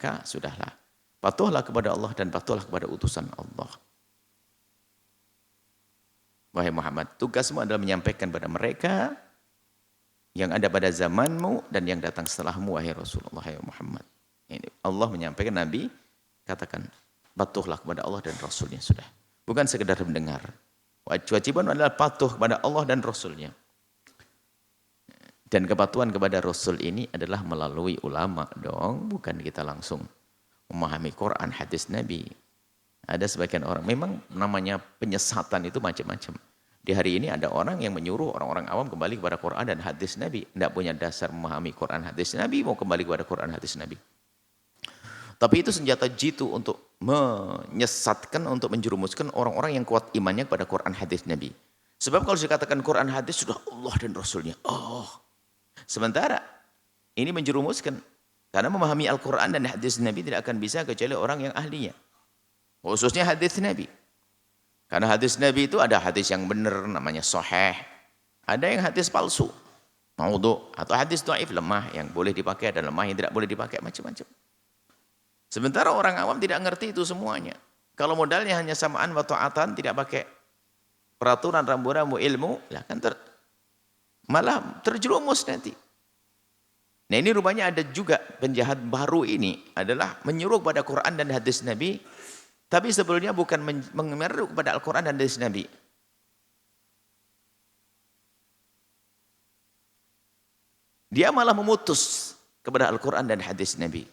maka sudahlah. Patuhlah kepada Allah dan patuhlah kepada utusan Allah. Wahai Muhammad, tugasmu adalah menyampaikan pada mereka yang ada pada zamanmu dan yang datang setelahmu, wahai Rasulullah, wahai Muhammad. Ini Allah menyampaikan, Nabi katakan, patuhlah kepada Allah dan Rasulnya, sudah. Bukan sekedar mendengar. Kewajiban adalah patuh kepada Allah dan Rasulnya. Dan kepatuhan kepada Rasul ini adalah melalui ulama dong, bukan kita langsung memahami Quran, hadis Nabi. Ada sebagian orang, memang namanya penyesatan itu macam-macam. Di hari ini ada orang yang menyuruh orang-orang awam kembali kepada Quran dan hadis Nabi. Tidak punya dasar memahami Quran, hadis Nabi, mau kembali kepada Quran, hadis Nabi. Tapi itu senjata jitu untuk menyesatkan, untuk menjerumuskan orang-orang yang kuat imannya kepada Quran, hadis Nabi. Sebab kalau dikatakan Quran, hadis, sudah Allah dan Rasulnya. Oh, sementara ini menjerumuskan. Karena memahami Al-Quran dan hadis Nabi tidak akan bisa kecuali orang yang ahlinya. Khususnya hadis Nabi. Karena hadis Nabi itu ada hadis yang benar namanya sahih. Ada yang hadis palsu, maudhu, atau hadis dhaif, lemah, yang boleh dipakai dan lemah yang tidak boleh dipakai, macam-macam. Sementara orang awam tidak ngerti itu semuanya. Kalau modalnya hanya samaan wa ta'atan, tidak pakai peraturan rambu-rambu ilmu, lah kan malah terjerumus nanti. Nah ini rupanya ada juga penjahat baru ini adalah menyuruh pada Quran dan hadis Nabi, tapi sebelumnya bukan menyuruh kepada Al-Quran dan hadis Nabi. Dia malah memutus kepada Al-Quran dan hadis Nabi.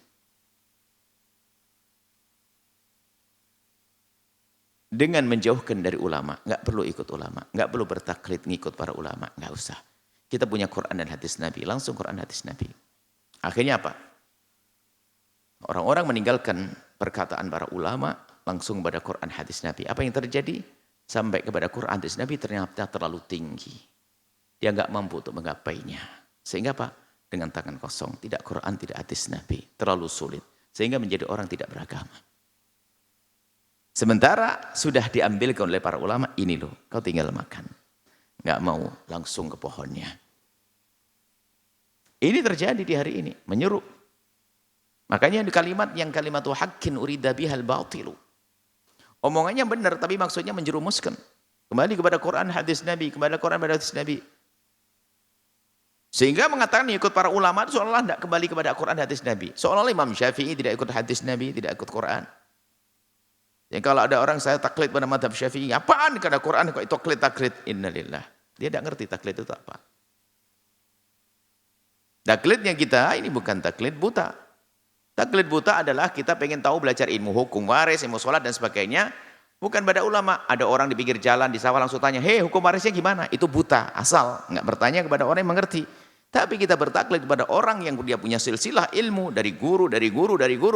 Dengan menjauhkan dari ulama, nggak perlu ikut ulama, nggak perlu bertaklid ngikut para ulama, nggak usah. Kita punya Quran dan hadis Nabi, langsung Quran hadis Nabi. Akhirnya apa? Orang-orang meninggalkan perkataan para ulama, langsung kepada Quran hadis Nabi. Apa yang terjadi? Sampai kepada Quran hadis Nabi ternyata terlalu tinggi. Dia nggak mampu untuk menggapainya. Sehingga apa? Dengan tangan kosong, tidak Quran, tidak hadis Nabi. Terlalu sulit. Sehingga menjadi orang tidak beragama. Sementara sudah diambilkan oleh para ulama, ini loh, kau tinggal makan. Nggak mau langsung ke pohonnya. Ini terjadi di hari ini, menyuruh. Makanya di kalimat yang kalimatu haqqin urida bihal batilu. Omongannya benar, tapi maksudnya menjerumuskan. Kembali kepada Quran, hadis Nabi, kepada Quran, hadis Nabi. Sehingga mengatakan ikut para ulama itu seolah-olah tidak kembali kepada Quran, hadis Nabi. Seolah-olah Imam Syafi'i tidak ikut hadis Nabi, tidak ikut Quran. Jadi kalau ada orang saya taklid pada madhab Syafi'i, apaan karena Quran kok itu taklid? Innalillah. Dia tidak ngerti taklid itu apa. Taklidnya kita ini bukan taklid buta. Taklid buta adalah kita pengen tahu belajar ilmu hukum waris, ilmu sholat dan sebagainya. Bukan pada ulama. Ada orang di pinggir jalan, di sawah langsung tanya, hei hukum warisnya gimana? Itu buta, asal. Nggak bertanya kepada orang yang mengerti. Tapi kita bertaklid kepada orang yang dia punya silsilah ilmu dari guru,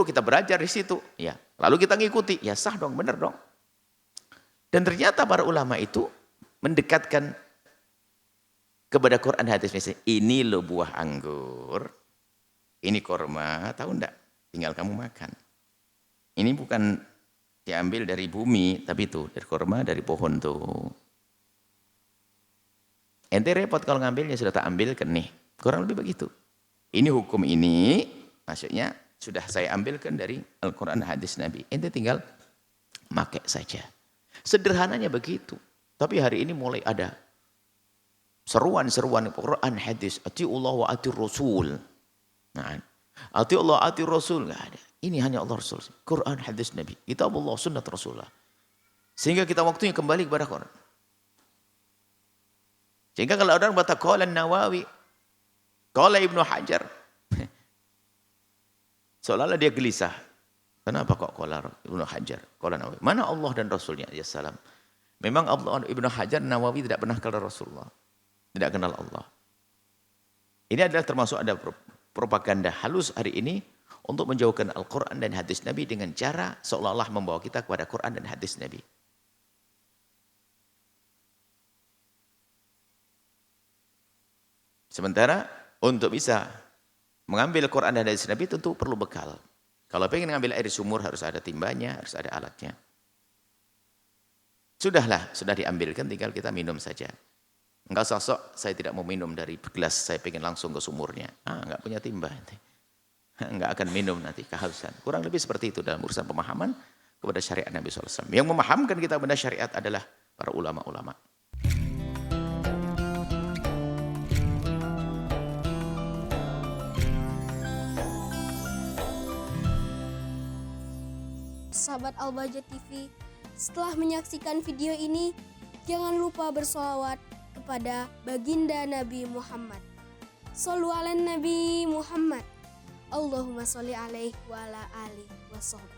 kita belajar di situ. Ya, lalu kita ngikuti, ya sah dong, benar dong. Dan ternyata para ulama itu mendekatkan kepada Quran hadis, misalnya, ini lo buah anggur, ini korma, tahu enggak? Tinggal kamu makan. Ini bukan diambil dari bumi, tapi itu dari korma, dari pohon tuh. Ente repot kalau ngambilnya, sudah tak ambilkan nih. Kurang lebih begitu. Ini hukum ini, maksudnya sudah saya ambilkan dari Al-Quran hadis Nabi. Ente tinggal pakai saja. Sederhananya begitu. Tapi hari ini mulai ada seruan-seruan Quran hadis, atiullah wa atir rasul. Nah, atiullah atir rasul enggak ada. Ini hanya Allah Rasul. Quran hadis Nabi. Kitabullah sunnat Rasulullah. Sehingga kita waktunya kembali kepada Quran. Sehingga kalau orang berkata qala Nawawi, qala Ibnu Hajar, seolah-olah dia gelisah. Kenapa kok qala Ibnu Hajar, qala Nawawi? Mana Allah dan Rasulnya? Ya salam. Memang Allah, Ibnu Hajar, Nawawi tidak pernah kenal Rasulullah. Tidak kenal Allah. Ini adalah termasuk ada propaganda halus hari ini untuk menjauhkan Al-Quran dan hadis Nabi dengan cara seolah-olah membawa kita kepada Quran dan hadis Nabi. Sementara untuk bisa mengambil Quran dan hadis Nabi tentu perlu bekal. Kalau pengen mengambil air sumur harus ada timbanya, harus ada alatnya. Sudahlah, sudah diambilkan, tinggal kita minum saja. Enggak sosok, saya tidak mau minum dari gelas, saya pengen langsung ke sumurnya. Enggak punya timba. nggak akan minum nanti kehausan. Kurang lebih seperti itu dalam urusan pemahaman kepada syariat Nabi SAW. Yang memahamkan kita kepada syariat adalah para ulama-ulama. Sahabat Al-Bahjah TV, setelah menyaksikan video ini, jangan lupa bersolawat kepada baginda Nabi Muhammad. Shollu ala Nabi Muhammad. Allahumma sholli alaihi wa ala alihi wa sahbihi.